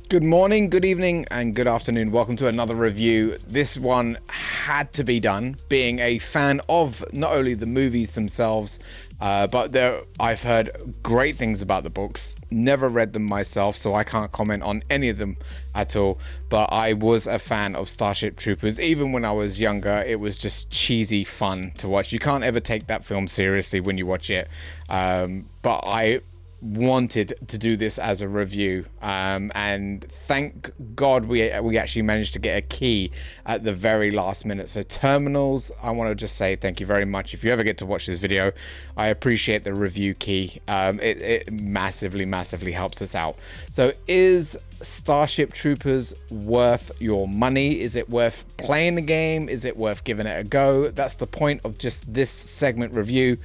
Good morning, good evening, and good afternoon. Welcome to another review. This one had to be done, being a fan of not only the movies themselves, but I've heard great things about the books. Never read them myself, so I can't comment on any of them at all. But I was a fan of Starship Troopers. Even when I was younger, it was just cheesy fun to watch. You can't ever take that film seriously when you watch it. But I wanted to do this as a review, and thank God we actually managed to get a key at the very last minute. So Terminals, I want to just say thank you very much. If you ever get to watch this video, I appreciate the review key. It massively helps us out. So is Starship Troopers worth your money? Is it worth playing the game? Is it worth giving it a go? That's the point of just this segment review.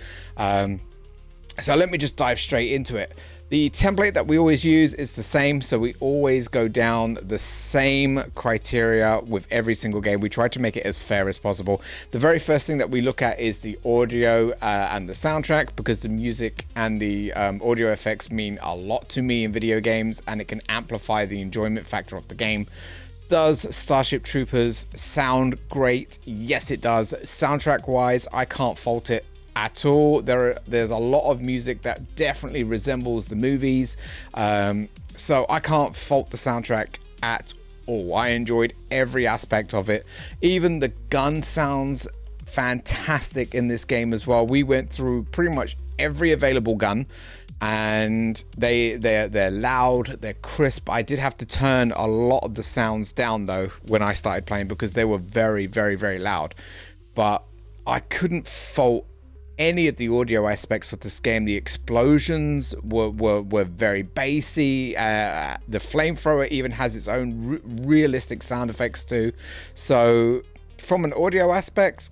So let me just dive straight into it. The template that we always use is the same, so we always go down the same criteria with every single game. We try to make it as fair as possible. The very first thing that we look at is the audio and the soundtrack, because the music and the audio effects mean a lot to me in video games, and it can amplify the enjoyment factor of the game. Does Starship Troopers sound great? Yes, it does. Soundtrack wise, I can't fault it at all. There's a lot of music that definitely resembles the movies, so I can't fault the soundtrack at all. I enjoyed every aspect of it. Even the gun sounds fantastic in this game as well. We went through pretty much every available gun, and they're loud, they're crisp. I did have to turn a lot of the sounds down though when I started playing, because they were very loud. But I couldn't fault any of the audio aspects for this game. The explosions were very bassy. The flamethrower even has its own realistic sound effects too. So from an audio aspect,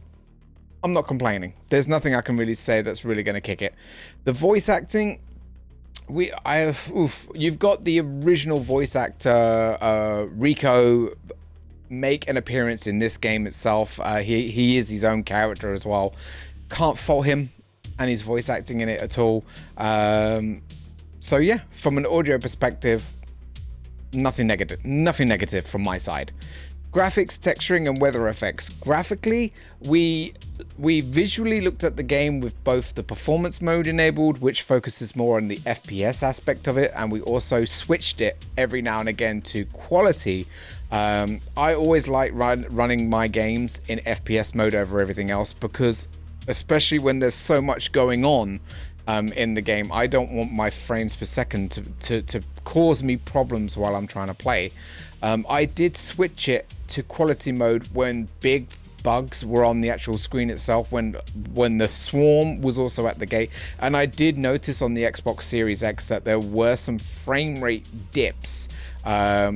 I'm not complaining. There's nothing I can really say that's really going to kick it. The voice acting, you've got the original voice actor Rico make an appearance in this game itself. He is his own character as well. Can't fault him and his voice acting in it at all. So yeah, from an audio perspective, nothing negative from my side. Graphics, texturing, and weather effects. Graphically, we visually looked at the game with both the performance mode enabled, which focuses more on the FPS aspect of it, and we also switched it every now and again to quality. I always like running my games in FPS mode over everything else, because especially when there's so much going on in the game, I don't want my frames per second to cause me problems while I'm trying to play. I did switch it to quality mode when big bugs were on the actual screen itself, when the swarm was also at the gate. And I did notice on the Xbox Series X that there were some frame rate dips,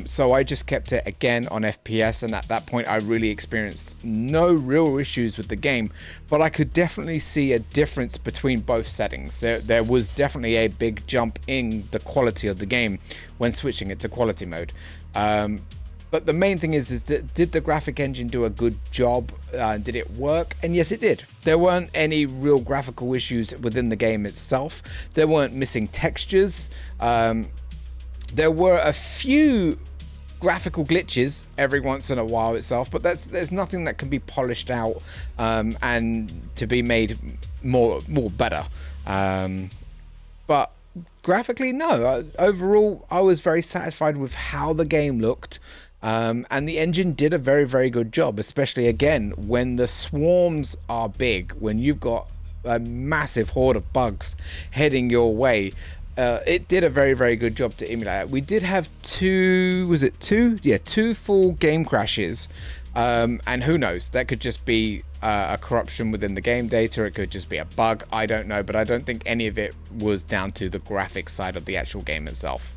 so I just kept it again on FPS, and at that point I really experienced no real issues with the game. But I could definitely see a difference between both settings. There was definitely a big jump in the quality of the game when switching it to quality mode. But the main thing is that, did the graphic engine do a good job? Did it work? And yes, it did. There weren't any real graphical issues within the game itself. There weren't missing textures. There were a few graphical glitches every once in a while itself, but there's nothing that can be polished out and to be made more better. But graphically, no. Overall, I was very satisfied with how the game looked. And the engine did a very good job, especially again when the swarms are big, when you've got a massive horde of bugs heading your way. It did a very good job to emulate it. We did have two full game crashes, and who knows, that could just be a corruption within the game data. It could just be a bug, I don't know, but I don't think any of it was down to the graphics side of the actual game itself.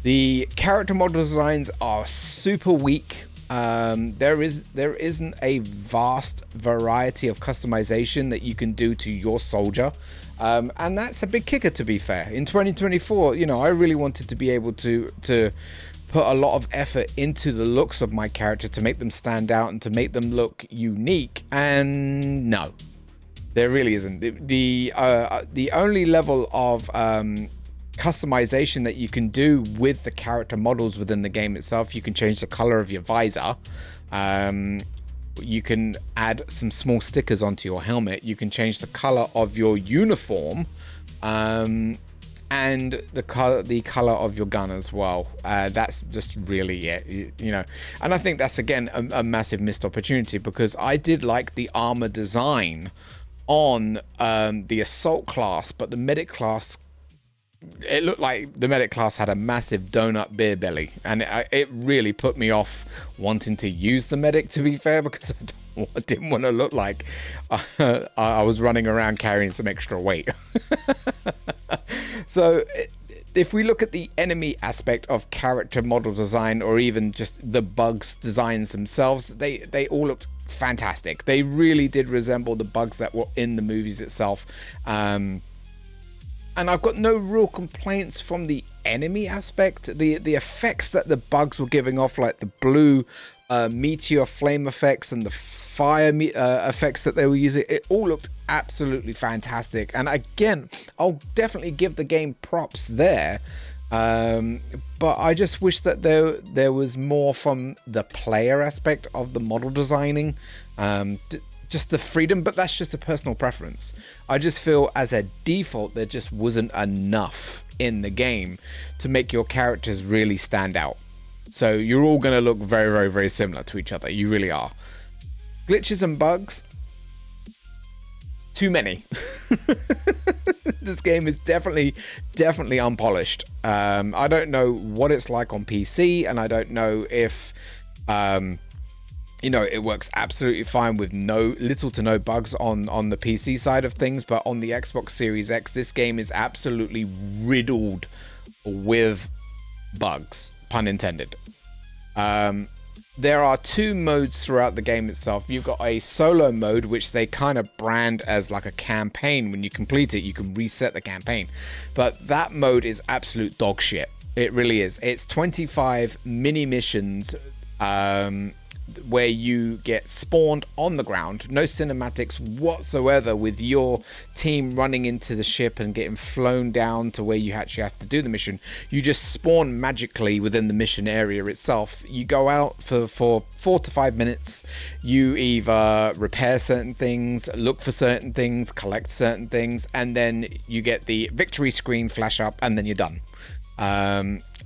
The character model designs are super weak. There isn't a vast variety of customization that you can do to your soldier, and that's a big kicker, to be fair. In 2024, I really wanted to be able to put a lot of effort into the looks of my character to make them stand out and to make them look unique, and no, there really isn't. The only level of customization that you can do with the character models within the game itself. You can change the color of your visor. You can add some small stickers onto your helmet. You can change the color of your uniform, and the color of your gun as well. That's just really it, you know. And I think that's again a massive missed opportunity, because I did like the armor design on the assault class, but the medic class, it looked like the medic class had a massive donut beer belly, and it really put me off wanting to use the medic, to be fair, because I didn't want to look like I was running around carrying some extra weight. So if we look at the enemy aspect of character model design, or even just the bugs designs themselves, they all looked fantastic. They really did resemble the bugs that were in the movies itself. And I've got no real complaints from the enemy aspect. The effects that the bugs were giving off, like the blue meteor flame effects and the fire effects that they were using, it all looked absolutely fantastic. And again, I'll definitely give the game props there. But I just wish that there was more from the player aspect of the model designing. Just the freedom, but that's just a personal preference. I just feel as a default there just wasn't enough in the game to make your characters really stand out. So you're all going to look very, very, very similar to each other. You really are. Glitches and bugs, too many. This game is definitely unpolished. I don't know what it's like on PC, and I don't know if you know, it works absolutely fine with little to no bugs on the PC side of things, but on the Xbox Series X, this game is absolutely riddled with bugs, pun intended. There are two modes throughout the game itself. You've got a solo mode, which they kind of brand as like a campaign. When you complete it, you can reset the campaign, but that mode is absolute dog shit. It really is. It's 25 mini missions, where you get spawned on the ground, no cinematics whatsoever, with your team running into the ship and getting flown down to where you actually have to do the mission. You just spawn magically within the mission area itself. You go out for 4 to 5 minutes. You either repair certain things, look for certain things, collect certain things, and then you get the victory screen flash up, and then you're done.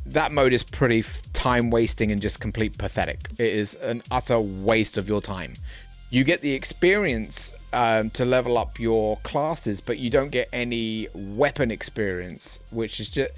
That mode is pretty time wasting and just complete pathetic. It is an utter waste of your time. You get the experience to level up your classes, but you don't get any weapon experience, which is just...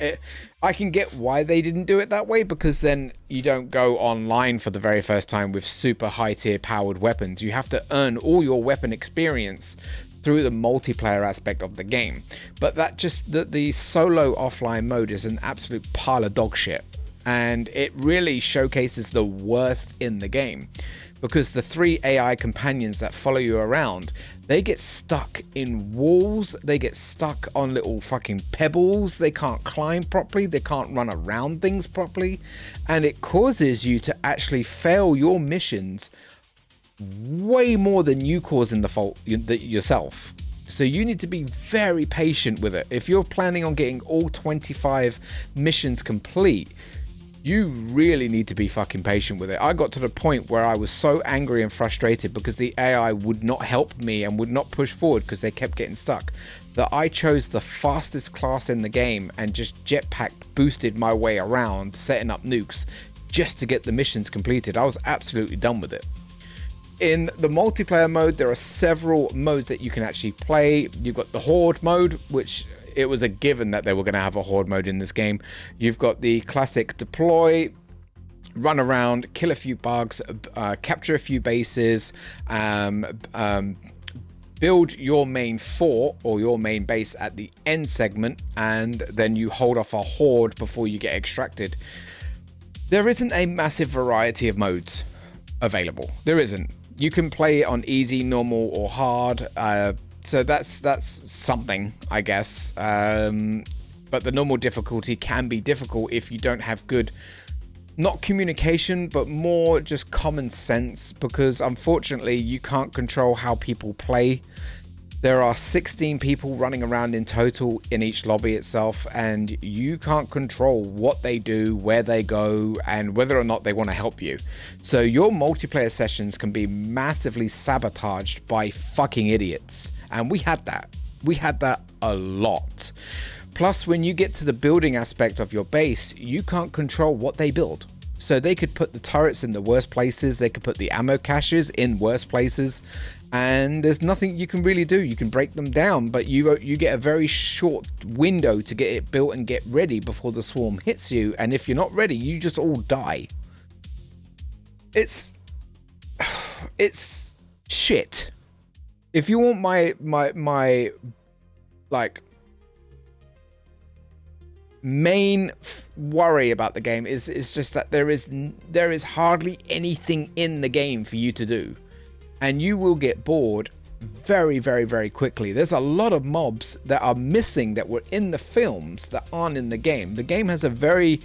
I can get why they didn't do it that way, because then you don't go online for the very first time with super high tier powered weapons. You have to earn all your weapon experience through the multiplayer aspect of the game. But that just the solo offline mode is an absolute pile of dog shit, and it really showcases the worst in the game, because the 3 AI companions that follow you around, they get stuck in walls, they get stuck on little fucking pebbles, they can't climb properly, they can't run around things properly, and it causes you to actually fail your missions way more than you causing the fault yourself. So you need to be very patient with it. If you're planning on getting all 25 missions complete, you really need to be fucking patient with it. I got to the point where I was so angry and frustrated because the AI would not help me and would not push forward because they kept getting stuck, that I chose the fastest class in the game and just jetpack boosted my way around, setting up nukes just to get the missions completed. I was absolutely done with it. In the multiplayer mode, there are several modes that you can actually play. You've got the Horde mode, which it was a given that they were going to have a Horde mode in this game. You've got the classic deploy, run around, kill a few bugs, capture a few bases, build your main fort or your main base at the end segment, and then you hold off a horde before you get extracted. There isn't a massive variety of modes available. There isn't. You can play it on easy, normal, or hard. So that's something, I guess. But the normal difficulty can be difficult if you don't have good, not communication, but more just common sense, because unfortunately you can't control how people play. There are 16 people running around in total in each lobby itself, and you can't control what they do, where they go, and whether or not they want to help you. So your multiplayer sessions can be massively sabotaged by fucking idiots. And we had that. We had that a lot. Plus, when you get to the building aspect of your base, you can't control what they build. So they could put the turrets in the worst places, they could put the ammo caches in worse places, and there's nothing you can really do. You can break them down, but you get a very short window to get it built and get ready before the swarm hits you, and if you're not ready, you just all die. It's shit. If you want my like main worry about the game is just that there is hardly anything in the game for you to do, and you will get bored very, very, very quickly. There's a lot of mobs that are missing that were in the films that aren't in the game. The game has a very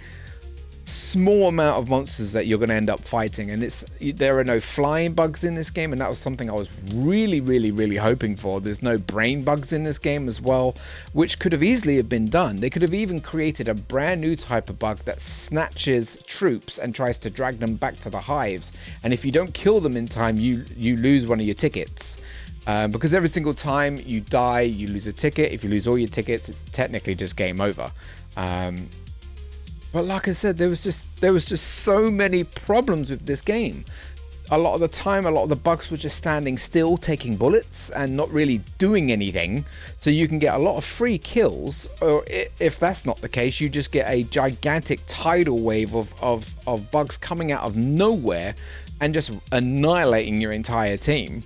small amount of monsters that you're going to end up fighting, and there are no flying bugs in this game, and that was something I was really, really, really hoping for. There's no brain bugs in this game as well, which could have easily have been done. They could have even created a brand new type of bug that snatches troops and tries to drag them back to the hives, and if you don't kill them in time, you lose one of your tickets. Because every single time you die, you lose a ticket. If you lose all your tickets, it's technically just game over. But like I said, there was just so many problems with this game. A lot of the time, a lot of the bugs were just standing still, taking bullets and not really doing anything. So you can get a lot of free kills, or if that's not the case, you just get a gigantic tidal wave of bugs coming out of nowhere and just annihilating your entire team.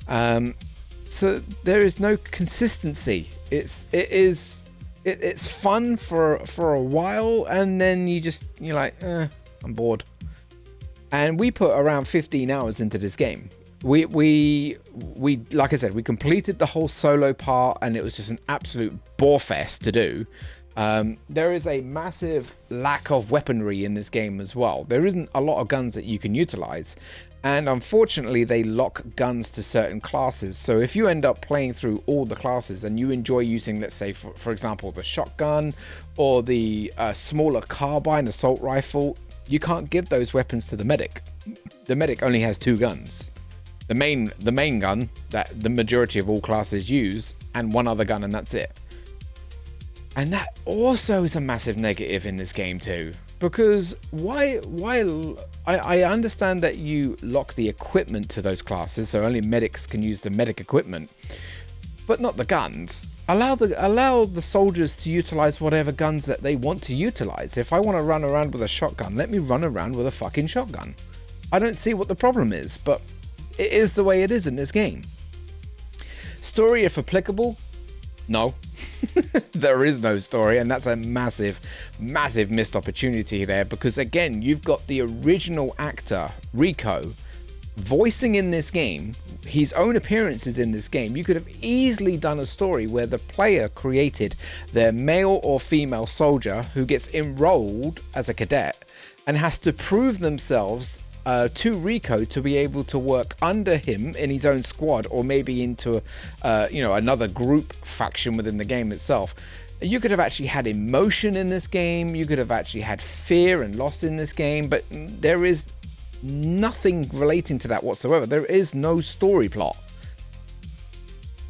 So there is no consistency. It's fun for a while, and then you're like, I'm bored. And we put around 15 hours into this game. We like I said, we completed the whole solo part, and it was just an absolute bore fest to do. There is a massive lack of weaponry in this game as well. There isn't a lot of guns that you can utilize, and unfortunately they lock guns to certain classes. So if you end up playing through all the classes and you enjoy using, let's say for example, the shotgun or the smaller carbine assault rifle, you can't give those weapons to the medic. The medic only has 2 guns. The main gun that the majority of all classes use, and one other gun, and that's it. And that also is a massive negative in this game too, because why I understand that you lock the equipment to those classes, so only medics can use the medic equipment, but not the guns. Allow the soldiers to utilize whatever guns that they want to utilize. If I want to run around with a shotgun, let me run around with a fucking shotgun. I don't see what the problem is, but it is the way it is in this game. Story, if applicable, no. There is no story, and that's a massive missed opportunity there, because again, you've got the original actor Rico voicing in this game, his own appearances in this game. You could have easily done a story where the player created their male or female soldier who gets enrolled as a cadet and has to prove themselves to Rico to be able to work under him in his own squad, or maybe into another group faction within the game itself. You could have actually had emotion in this game. You could have actually had fear and loss in this game, but there is nothing relating to that whatsoever. There is no story plot.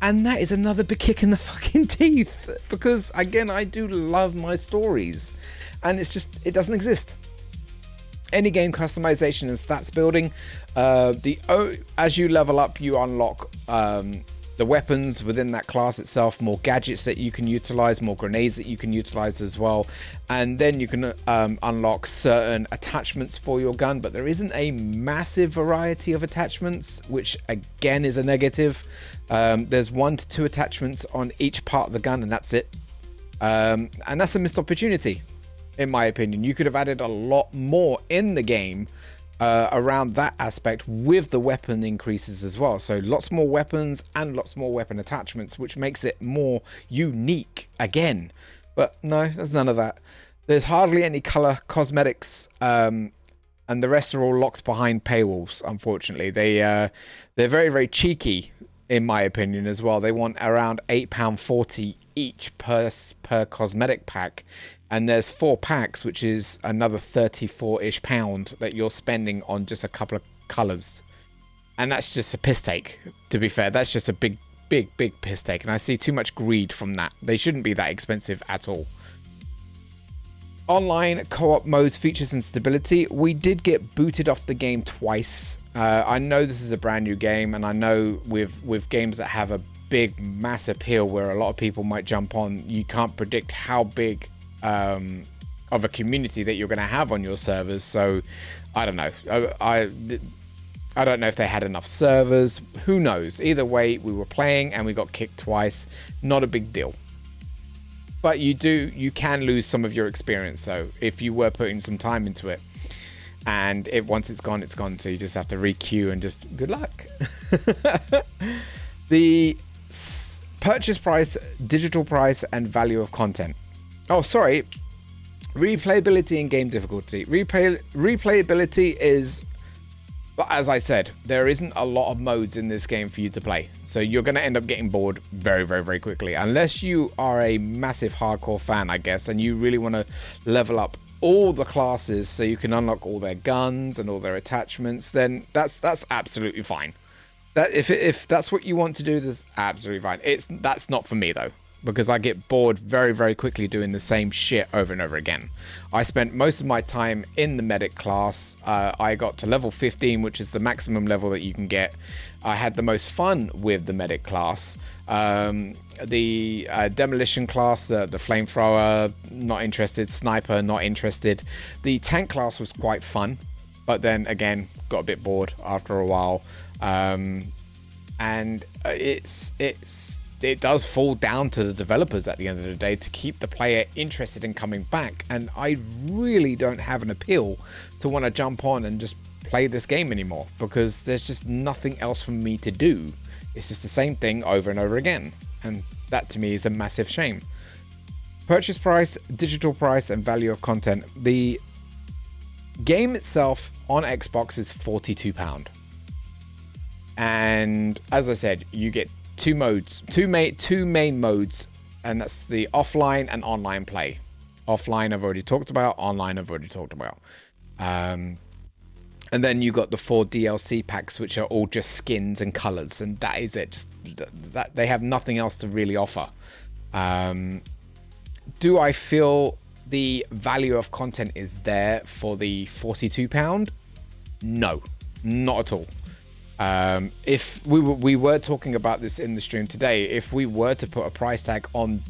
And that is another big kick in the fucking teeth, because again, I do love my stories, and it doesn't exist. Any game customization and stats building, as you level up, you unlock the weapons within that class itself, more gadgets that you can utilize, more grenades that you can utilize as well, and then you can unlock certain attachments for your gun. But there isn't a massive variety of attachments, which again is a negative. There's 1 to 2 attachments on each part of the gun, and that's it. And that's a missed opportunity. In my opinion, you could have added a lot more in the game around that aspect with the weapon increases as well. So lots more weapons and lots more weapon attachments, which makes it more unique again. But no, there's none of that. There's hardly any color cosmetics, and the rest are all locked behind paywalls. Unfortunately, they're very, very cheeky in my opinion, as well. They want around £8.40 each per cosmetic pack. And there's 4 packs, which is another 34-ish pound that you're spending on just a couple of colours. And that's just a piss take, to be fair. That's just a big piss take. And I see too much greed from that. They shouldn't be that expensive at all. Online co-op modes, features and stability. We did get booted off the game twice. I know this is a brand new game, and I know with games that have a big mass appeal where a lot of people might jump on, you can't predict how big of a community that you're going to have on your servers. So I don't know. I don't know if they had enough servers. Who knows? Either way, we were playing and we got kicked twice. Not a big deal. But you can lose some of your experience though if you were putting some time into it. And once it's gone, it's gone. So you just have to re-queue and just good luck. The purchase price, digital price, and value of content. Oh, sorry. Replayability and game difficulty. Replayability is, as I said, there isn't a lot of modes in this game for you to play. So you're going to end up getting bored very, very, very quickly. Unless you are a massive hardcore fan, I guess, and you really want to level up all the classes so you can unlock all their guns and all their attachments, then that's absolutely fine. That if that's what you want to do, that's absolutely fine. That's not for me though, because I get bored very, very quickly doing the same shit over and over again. I spent most of my time in the medic class. I got to level 15, which is the maximum level that you can get. I had the most fun with the medic class. The demolition class, the flamethrower, not interested. Sniper, not interested. The tank class was quite fun, but then again, got a bit bored after a while. And it does fall down to the developers at the end of the day to keep the player interested in coming back. And I really don't have an appeal to want to jump on and just play this game anymore, because there's just nothing else for me to do. It's just the same thing over and over again. And that to me is a massive shame. Purchase price, digital price, and value of content. The game itself on Xbox is £42. And as I said, you get two modes, two main modes, and that's the offline and online play. Offline I've already talked about, online I've already talked about. And then you got the 4 DLC packs, which are all just skins and colors, and that is it. Just that they have nothing else to really offer. Do I feel the value of content is there for the £42? No, not at all. If we were talking about this in the stream today, if we were to put a price tag on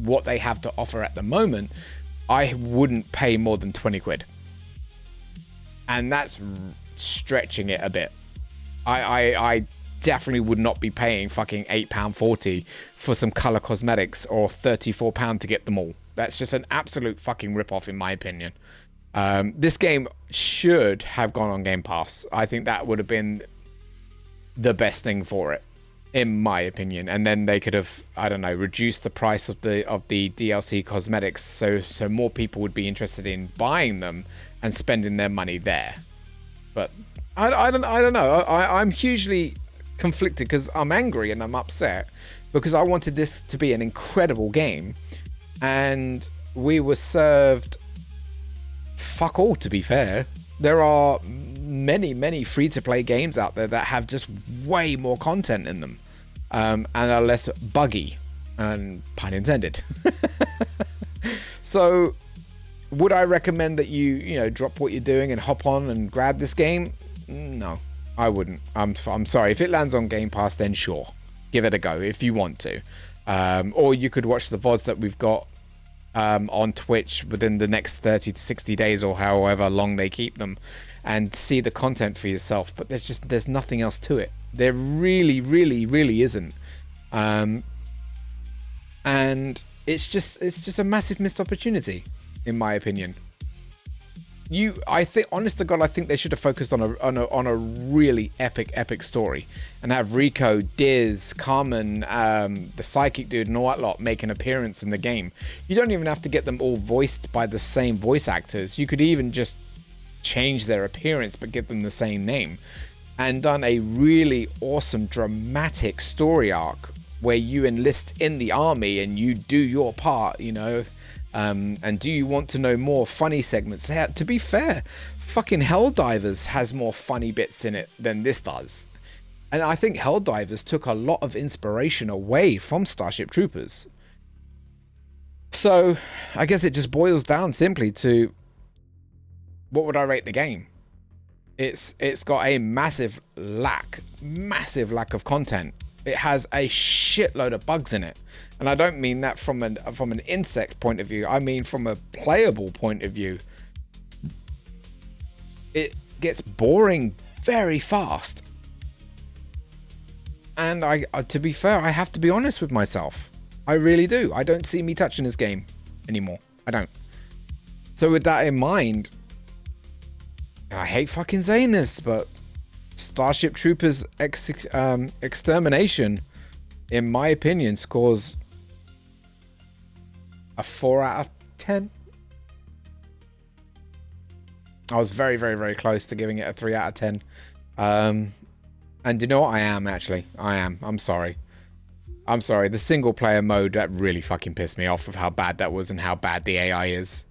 what they have to offer at the moment, I wouldn't pay more than 20 quid. And that's stretching it a bit. I definitely would not be paying fucking £8.40 for some color cosmetics or £34 to get them all. That's just an absolute fucking rip-off in my opinion. This game should have gone on Game Pass. I think that would have been the best thing for it, in my opinion. And then they could have, I don't know, reduced the price of the DLC cosmetics so more people would be interested in buying them and spending their money there. But I don't know. I'm hugely conflicted because I'm angry and I'm upset because I wanted this to be an incredible game and we were served fuck all, to be fair. There are many free-to-play games out there that have just way more content in them and are less buggy, and pun intended. So would I recommend that you drop what you're doing and hop on and grab this game? No, I wouldn't. I'm sorry. If it lands on Game Pass, then sure, give it a go if you want to. Or you could watch the VODs that we've got on Twitch within the next 30 to 60 days or however long they keep them and see the content for yourself. But there's nothing else to it. There really isn't. And it's just a massive missed opportunity, in my opinion. I think, honest to God, I think they should have focused on a really epic story and have Rico, Diz, Carmen, the psychic dude, and all that lot make an appearance in the game. You don't even have to get them all voiced by the same voice actors. You could even just change their appearance but give them the same name. and done a really awesome dramatic story arc where you enlist in the army and you do your part, you know. And do you want to know more funny segments? To be fair, fucking Helldivers has more funny bits in it than this does. And I think Helldivers took a lot of inspiration away from Starship Troopers. So I guess it just boils down simply to, what would I rate the game? It's got a massive lack of content. It has a shitload of bugs in it. And I don't mean that from an insect point of view. I mean from a playable point of view. It gets boring very fast. And to be fair, I have to be honest with myself. I really do. I don't see me touching this game anymore. I don't. So with that in mind, I hate fucking saying this, but Starship Troopers Extermination, in my opinion, scores a 4 out of 10. I was very, very, very close to giving it a 3 out of 10. And you know what? I am. I'm sorry. The single player mode, that really fucking pissed me off of how bad that was and how bad the AI is.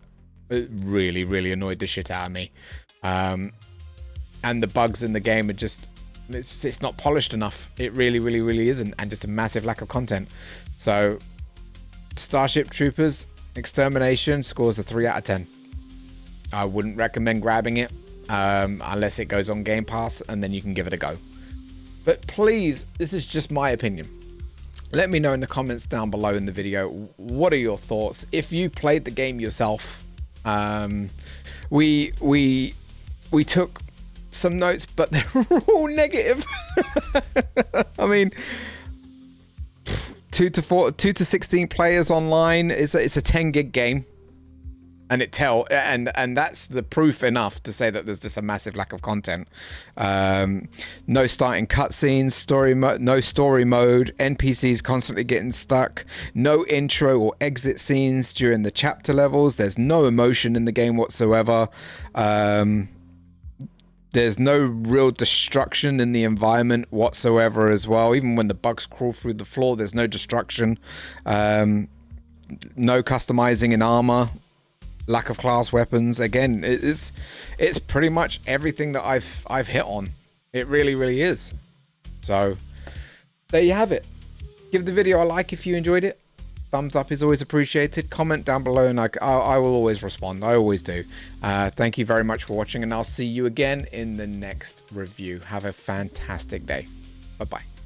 It really, really annoyed the shit out of me. And the bugs in the game are just, it's not polished enough. It really, really, really isn't. And just a massive lack of content. So Starship Troopers Extermination scores a 3 out of 10. I wouldn't recommend grabbing it unless it goes on Game Pass, and then you can give it a go. But please, this is just my opinion. Let me know in the comments down below in the video, what are your thoughts? If you played the game yourself, we took some notes, but they're all negative. I mean, 2 to 16 players online. It's a 10 gig game, and and that's the proof enough to say that there's just a massive lack of content. No starting cutscenes, no story mode, NPCs constantly getting stuck, no intro or exit scenes during the chapter levels. There's no emotion in the game whatsoever. There's no real destruction in the environment whatsoever as well. Even when the bugs crawl through the floor, there's no destruction. No customizing in armor. Lack of class weapons. Again, it's pretty much everything that I've hit on. It really, really is. So there you have it. Give the video a like if you enjoyed it. Thumbs up is always appreciated. Comment down below and I will always respond. I always do. Thank you very much for watching, and I'll see you again in the next review. Have a fantastic day. Bye-bye.